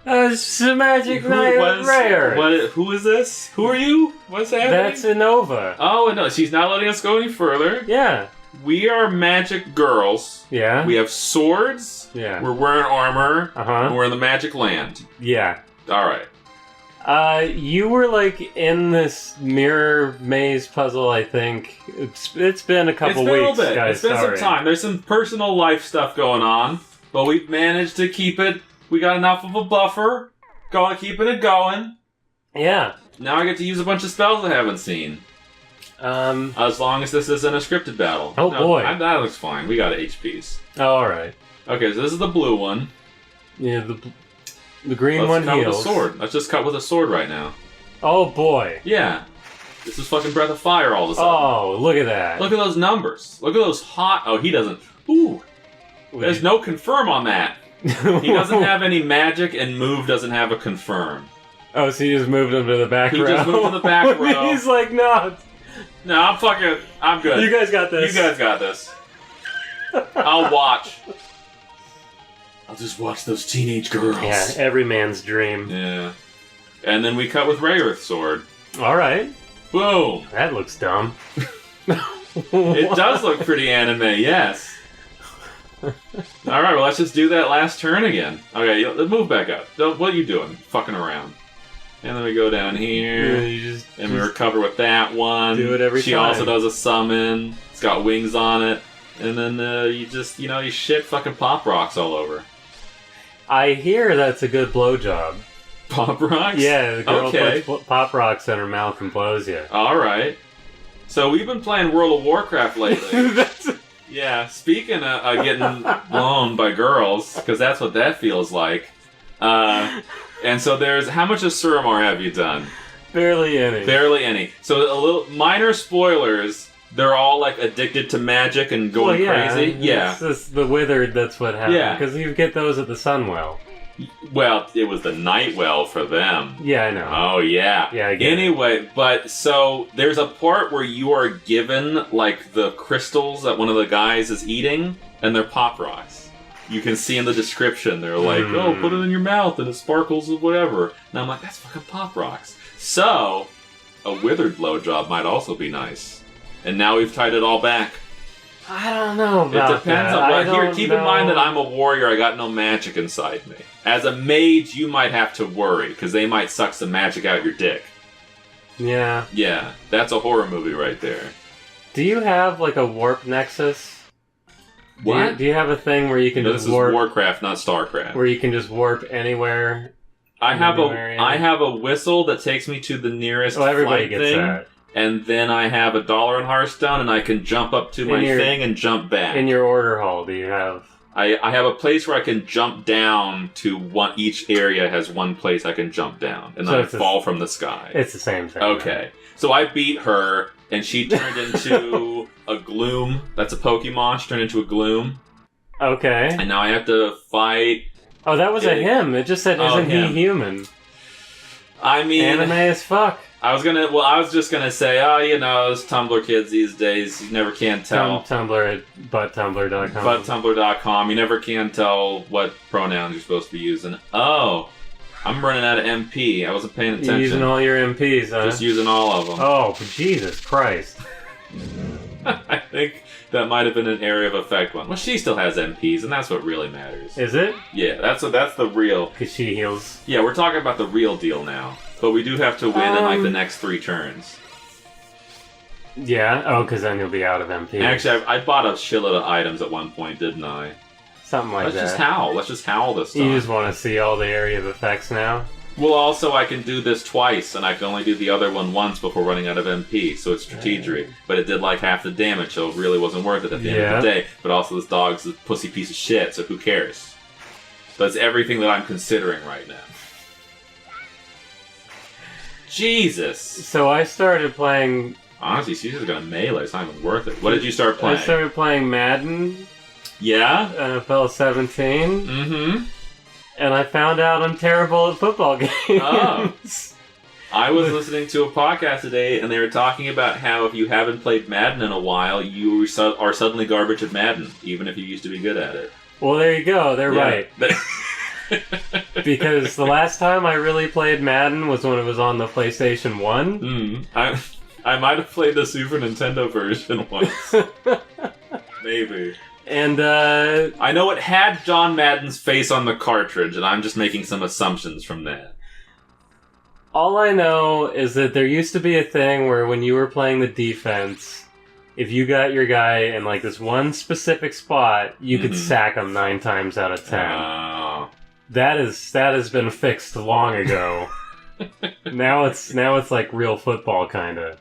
It's the Magic Knight of Rayearth. Who is this? Who are you? What's happening? That's Innova. Oh, no, she's not letting us go any further. Yeah. We are magic girls. Yeah. We have swords. Yeah. We're wearing armor. Uh-huh. And we're in the magic land. Yeah. All right. You were like in this mirror maze puzzle, I think. It's been a couple weeks, a little bit. guys. It's been some time. There's some personal life stuff going on, but we've managed to keep it. We got enough of a buffer. Keeping it going. Yeah. Now I get to use a bunch of spells I haven't seen. As long as this isn't a scripted battle. Oh, boy. That looks fine. We got HPs. Oh, alright. Okay, so this is the blue one. Yeah, the green one Let's cut heals. with a sword. Let's just cut with a sword right now. Oh, boy. Yeah. This is fucking Breath of Fire all of a sudden. Oh, look at that. Look at those numbers. Look at those hot... Oh, he doesn't... Ooh. There's no confirm on that. He doesn't have any magic, and move doesn't have a confirm. Oh, so he just moved him to the back row? He just moved to the back row. He's like, no. No, I'm good. You guys got this. You guys got this. I'll watch. I'll just watch those teenage girls. Yeah, every man's dream. Yeah. And then we cut with Rayearth sword. Alright. Boom. That looks dumb. It does look pretty anime, yes. Alright, well, let's just do that last turn again. Okay, move back up. What are you doing? Fucking around. And then we go down here, and we recover with that one. Do it every time. She also does a summon. It's got wings on it. And then you shit fucking pop rocks all over. I hear that's a good blowjob. Pop rocks? Yeah, the girl puts pop rocks in her mouth and blows you. Alright. So we've been playing World of Warcraft lately. Yeah, speaking of getting blown by girls, because that's what that feels like. And so there's... How much of Suramar have you done? Barely any. Barely any. So a little... Minor spoilers, they're all, like, addicted to magic and going crazy. Yeah. It's just the Withered, that's what happened. Yeah. Because you get those at the Sunwell. Well, it was the Nightwell for them. Yeah, I know. Oh, yeah. Yeah, I get Anyway, but so there's a part where you are given, like, the crystals that one of the guys is eating, and they're pop rocks. You can see in the description, they're like, oh, put it in your mouth and it sparkles or whatever. And I'm like, that's fucking pop rocks. So, a withered blowjob might also be nice. And now we've tied it all back. I don't know about It depends that. on what. Here, keep in mind that I'm a warrior, I got no magic inside me. As a mage, you might have to worry, because they might suck some magic out your dick. Yeah. Yeah, that's a horror movie right there. Do you have, like, a warp nexus? What? Do you have a thing where you can No, just this is warp... Warcraft, not Starcraft. Where you can just warp anywhere? I have a whistle that takes me to the nearest everybody flight gets thing, that. and then I have $1 in Hearthstone, and I can jump up to my thing and jump back. In your order hall, do you have... I have a place where I can jump down to one. Each area has one place I can jump down, and then I fall from the sky. It's the same thing. Okay. Right? So I beat her, and she turned into a Gloom. That's a Pokemon. She turned into a Gloom. Okay. And now I have to fight... Oh, that was a him. It just said, isn't he human? I mean... Anime as fuck. I was just gonna say, those Tumblr kids these days, you never can tell. Tumblr at butttumblr.com. Butttumblr.com, you never can tell what pronouns you're supposed to be using. Oh, I'm running out of MP. I wasn't paying attention. You're using all your MPs, huh? Just using all of them. Oh, Jesus Christ. I think that might have been an area of effect one. Well, she still has MPs, and that's what really matters. Is it? Yeah, that's the real... Because she heals. Yeah, we're talking about the real deal now. But we do have to win in, like, the next 3 turns. Yeah? Oh, because then you'll be out of MP. Actually, I bought a shitload of items at one point, didn't I? Something like that. Let's just howl this time. You just want to see all the area of effects now? Well, also, I can do this twice, and I can only do the other one once before running out of MP, so it's strategery. But it did, like, half the damage, so it really wasn't worth it at the end of the day. But also, this dog's a pussy piece of shit, so who cares? But it's everything that I'm considering right now. Jesus! So I started playing... Honestly, she's just gonna melee. It's not even worth it. What did you start playing? I started playing Madden. Yeah? NFL 17. Mm-hmm. And I found out I'm terrible at football games. Oh. I was listening to a podcast today, and they were talking about how if you haven't played Madden in a while, you are suddenly garbage at Madden, even if you used to be good at it. Well, there you go. They're right. Because the last time I really played Madden was when it was on the PlayStation 1. I might have played the Super Nintendo version once. Maybe. And, I know it had John Madden's face on the cartridge, and I'm just making some assumptions from that. all I know is that there used to be a thing where when you were playing the defense, if you got your guy in, like, this one specific spot, you could sack him 9 times out of 10. That has been fixed long ago. now it's like real football, kind of.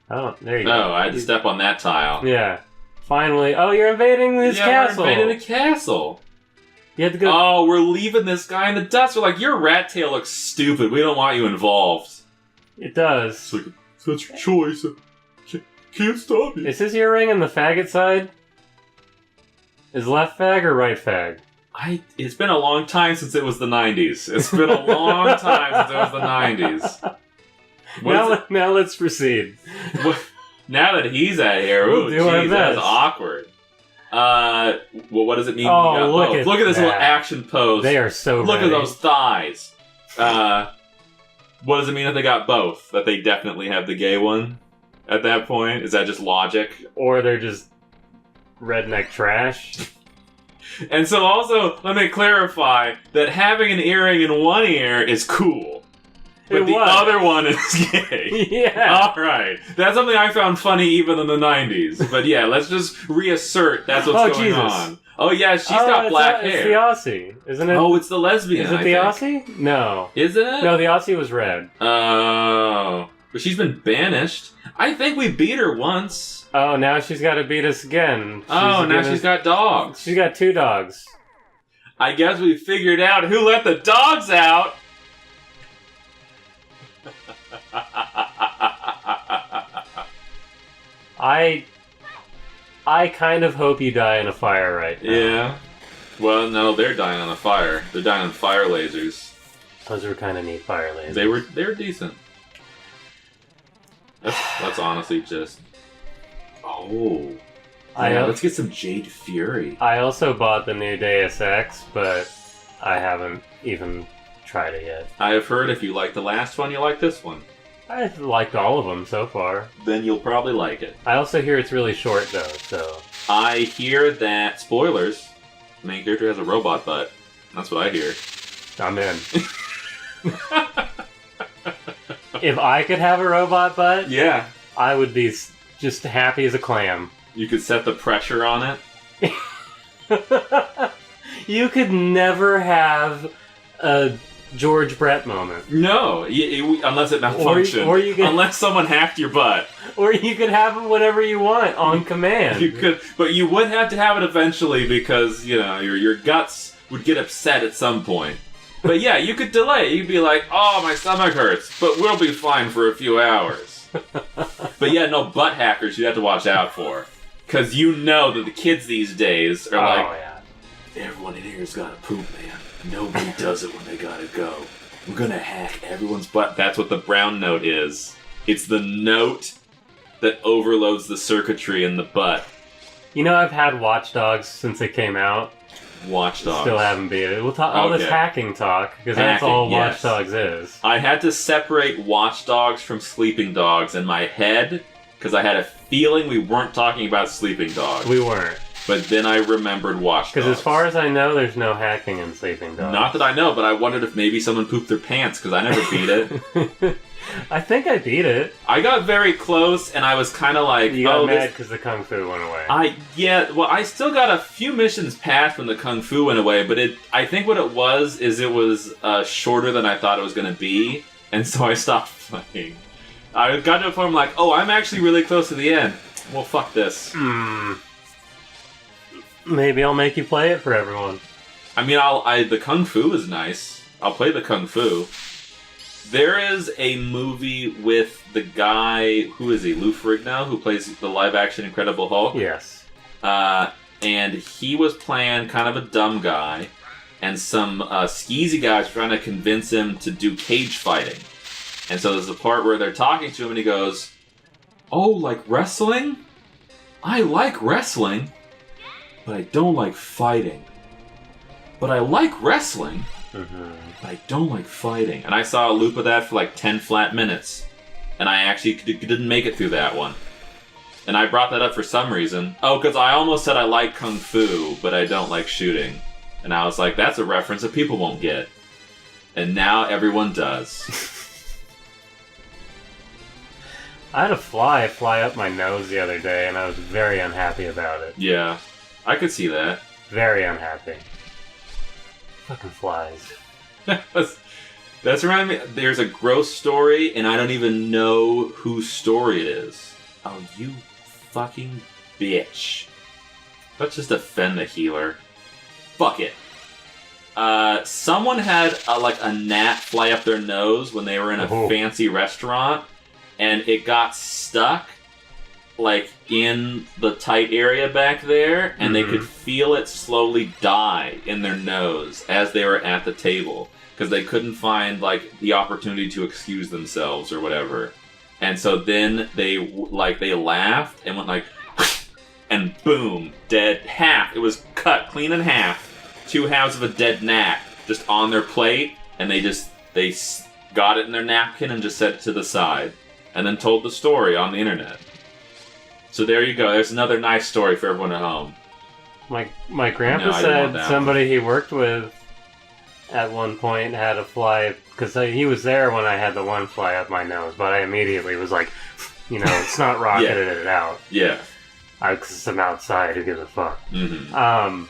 Oh, there you go. Oh, I had to step on that tile. Yeah. Finally. Oh, you're invading his castle. We're invading the castle. You had to go. Oh, we're leaving this guy in the dust. We're like, your rat tail looks stupid. We don't want you involved. It does. It's like, that's your choice. Can't stop you. Is his earring in the faggot side? Is left fag or right fag? It's been a long time since it was the 90s. It's been a long time since it was the 90s. Now let's proceed. Now that he's out here, We'll do our geez, best. that's awkward. Well, what does it mean? Oh, you got look both? at Look at this that. little action pose. They are so Look ready. at those thighs. What does it mean that they got both? That they definitely have the gay one at that point? Is that just logic? Or they're just redneck trash. And so also, let me clarify that having an earring in one ear is cool. But the other one is gay. Yeah. Alright. That's something I found funny even in the 90s. But yeah, let's just reassert that's what's going on. Oh yeah, she's got black hair. It's the Aussie, isn't it? Oh, it's the lesbian, Is it the Aussie? No. Isn't it? No, the Aussie was red. Oh. But she's been banished. I think we beat her once. Oh, now she's got to beat us again. She's got dogs. She's got 2 dogs. I guess we figured out who let the dogs out. I kind of hope you die in a fire right now. Yeah. Well, no, they're dying on a fire. They're dying on fire lasers. Those were kind of neat fire lasers. They were decent. That's honestly just... Oh. Yeah, let's get some Jade Fury. I also bought the new Deus Ex, but I haven't even tried it yet. I have heard if you like the last one, you like this one. I've liked all of them so far. Then you'll probably like it. I also hear it's really short, though, so... I hear that, spoilers, the main character has a robot butt. That's what I hear. I'm in. If I could have a robot butt, Yeah. I would be just happy as a clam. You could set the pressure on it. You could never have a George Brett moment. No, unless it malfunctioned. Or you could, unless someone hacked your butt. Or you could have it whenever you want, on command. You could, but you would have to have it eventually because, you know, your guts would get upset at some point. But yeah, you could delay. You'd be like, oh, my stomach hurts, but we'll be fine for a few hours. But yeah, no, butt hackers you have to watch out for. Because you know that the kids these days are everyone in here's gotta poop, man. Nobody does it when they gotta go. I'm gonna hack everyone's butt. That's what the brown note is. It's the note that overloads the circuitry in the butt. You know, I've had Watch Dogs since it came out. Watch Dogs. Still haven't beat it. We'll talk all this hacking talk, because that's all Watch Dogs is. I had to separate Watch Dogs from Sleeping Dogs in my head, because I had a feeling we weren't talking about Sleeping Dogs. We weren't. But then I remembered Watch Dogs. Because as far as I know, there's no hacking in Sleeping Dogs. Not that I know, but I wondered if maybe someone pooped their pants, because I never beat it. I think I beat it. I got very close, and I was kind of like, you got mad because the Kung Fu went away. I still got a few missions passed when the Kung Fu went away, but I think what it was shorter than I thought it was going to be, and so I stopped playing. I got to a point where I'm like, oh, I'm actually really close to the end. Well, fuck this. Maybe I'll make you play it for everyone. I mean, the Kung Fu is nice. I'll play the Kung Fu. There is a movie with the guy, who is he, Lou Ferrigno, who plays the live-action Incredible Hulk? Yes. And he was playing kind of a dumb guy, and some skeezy guys trying to convince him to do cage fighting. And so there's a part where they're talking to him, and he goes, oh, like wrestling? I like wrestling, but I don't like fighting. but I like wrestling. Mm-hmm. But I don't like fighting. And I saw a loop of that for like 10 flat minutes. And I actually didn't make it through that one. And I brought that up for some reason. Oh, because I almost said I like Kung Fu, but I don't like shooting. And I was like, that's a reference that people won't get. And now everyone does. I had a fly up my nose the other day, and I was very unhappy about it. Yeah, I could see that. Very unhappy. Fucking flies. That's reminding me, there's a gross story, and I don't even know whose story it is. Oh, you fucking bitch. Let's just offend the healer. Fuck it. Someone had a gnat fly up their nose when they were in a fancy restaurant, and it got stuck, like, in the tight area back there, and they could feel it slowly die in their nose as they were at the table, because they couldn't find, like, the opportunity to excuse themselves or whatever. And so then they laughed and went like, and boom, dead half. It was cut clean in half. 2 halves of a dead gnat just on their plate, and they got it in their napkin and just set it to the side, and then told the story on the internet. So there you go. There's another nice story for everyone at home. My grandpa said somebody he worked with at one point had a fly, because he was there when I had the one fly up my nose, but I immediately was like, it's not rocketed it out. Yeah. Because I'm outside, who gives a fuck? Mm-hmm.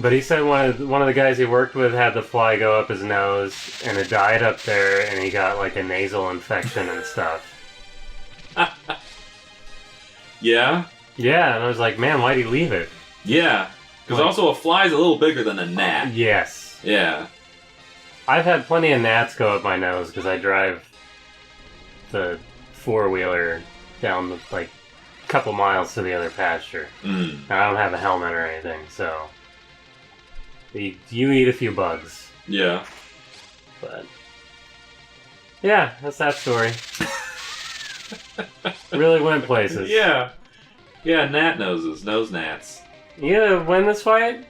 But he said one of the guys he worked with had the fly go up his nose, and it died up there, and he got like a nasal infection and stuff. Yeah? Yeah, and I was like, man, why'd he leave it? Yeah. Because also a fly's a little bigger than a gnat. Yes. Yeah. I've had plenty of gnats go up my nose because I drive the 4-wheeler down the, like, couple miles to the other pasture. And I don't have a helmet or anything, so you eat a few bugs. Yeah. But yeah, that's that story. Really went places. Yeah. Yeah, gnat noses. Nose gnats. You gonna win this fight?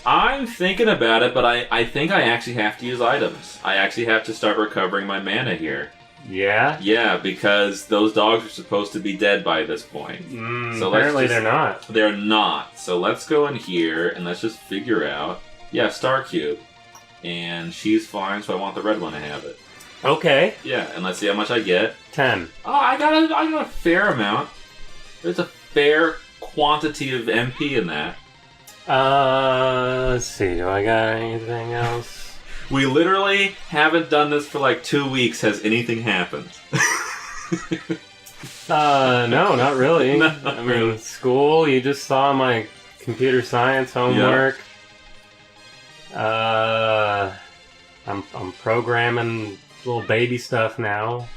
I'm thinking about it, but I think I actually have to use items. I actually have to start recovering my mana here. Yeah? Yeah, because those dogs are supposed to be dead by this point. So apparently they're not. They're not. So let's go in here and let's just figure out. Yeah, Star Cube. And she's fine, so I want the red one to have it. Okay. Yeah, and let's see how much I get. 10. Oh, I got a fair amount. There's a fair quantity of MP in that. Let's see. Do I got anything else? We literally haven't done this for like 2 weeks. Has anything happened? No, not really. No, I mean, school, you just saw my computer science homework. Yep. I'm programming little baby stuff now.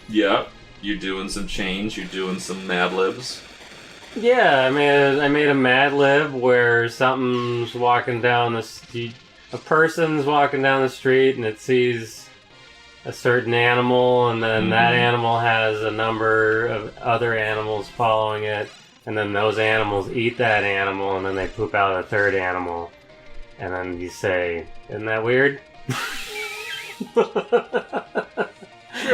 Yep. You're doing some change. You're doing some Mad Libs. Yeah, I made a Mad Lib where something's walking down the street. A person's walking down the street and it sees a certain animal, and then that animal has a number of other animals following it, and then those animals eat that animal, and then they poop out a third animal, and then you say, "Isn't that weird?" Sure.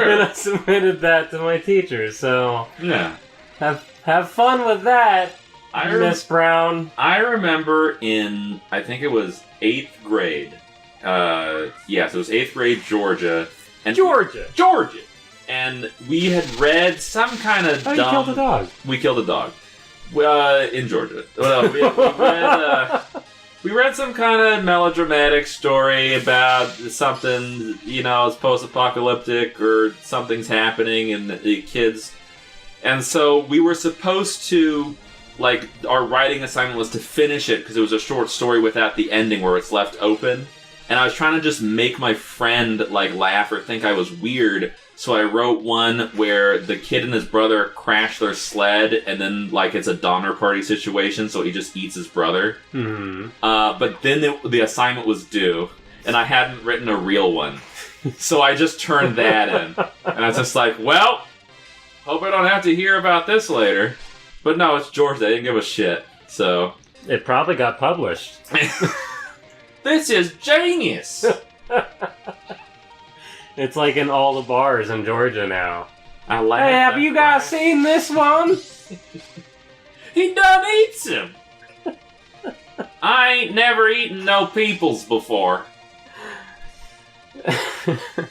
And I submitted that to my teacher, so yeah, have fun with that, Miss Brown. I remember in, I think it was 8th grade. Yes, it was 8th grade Georgia. And Georgia! And we had read some kind of dumb... you killed a dog. We killed a dog. In Georgia. Well, we read some kind of melodramatic story about something, it's post-apocalyptic or something's happening and the kids... And so we were supposed to... Like, our writing assignment was to finish it because it was a short story without the ending where it's left open. And I was trying to just make my friend, like, laugh or think I was weird. So I wrote one where the kid and his brother crash their sled and then, like, it's a Donner Party situation, so he just eats his brother. Mm-hmm. But then the assignment was due, and I hadn't written a real one. So I just turned that in. And I was just like, well, hope I don't have to hear about this later. But no, it's Georgia. They didn't give a shit. So it probably got published. This is genius! It's like in all the bars in Georgia now. I laugh. Hey, have you guys seen this one? He done eats him! I ain't never eaten no peoples before.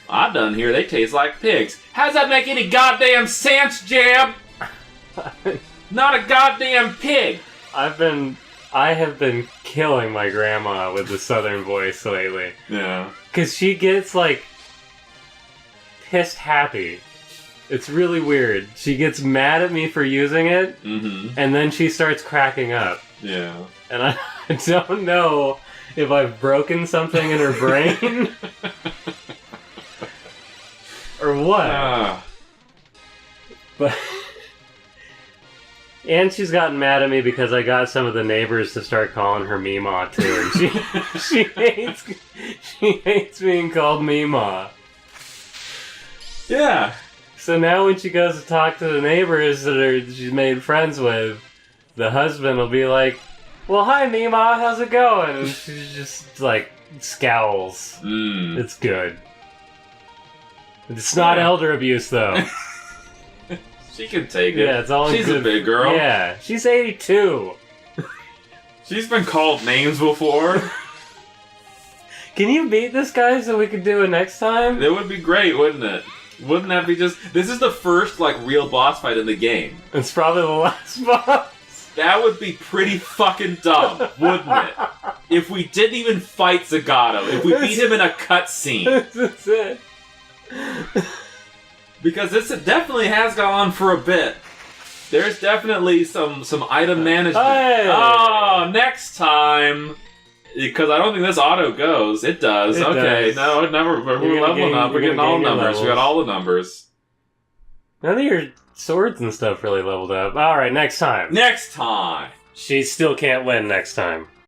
I done hear they taste like pigs. How's that make any goddamn sense, Jeb? Not a goddamn pig! I have been killing my grandma with the southern voice lately. Yeah. Because she gets, like, pissed happy. It's really weird. She gets mad at me for using it, and then she starts cracking up. Yeah. And I don't know if I've broken something in her brain or what. But and she's gotten mad at me because I got some of the neighbors to start calling her Meemaw too. And she hates being called Meemaw. Yeah. So now when she goes to talk to the neighbors that she's made friends with, the husband will be like, "Well, hi, Meemaw, how's it going?" And she just, like, scowls. It's good. It's not elder abuse, though. She can take it. Yeah, it's all She's good. a big girl. Yeah, she's 82. She's been called names before. Can you beat this guy so we could do it next time? That would be great, wouldn't it? Wouldn't that be just... This is the first, like, real boss fight in the game. It's probably the last boss. That would be pretty fucking dumb, wouldn't it? If we didn't even fight Zagato, if we beat him in a cutscene. That's it. Because this definitely has gone on for a bit. There's definitely some item management. Hey! Oh, next time... Because I don't think this auto goes. It does. It okay, does. no, it never. We're leveling up. We're getting all the numbers. We got all the numbers. None of your swords and stuff really leveled up. Alright, next time. Next time! She still can't win next time.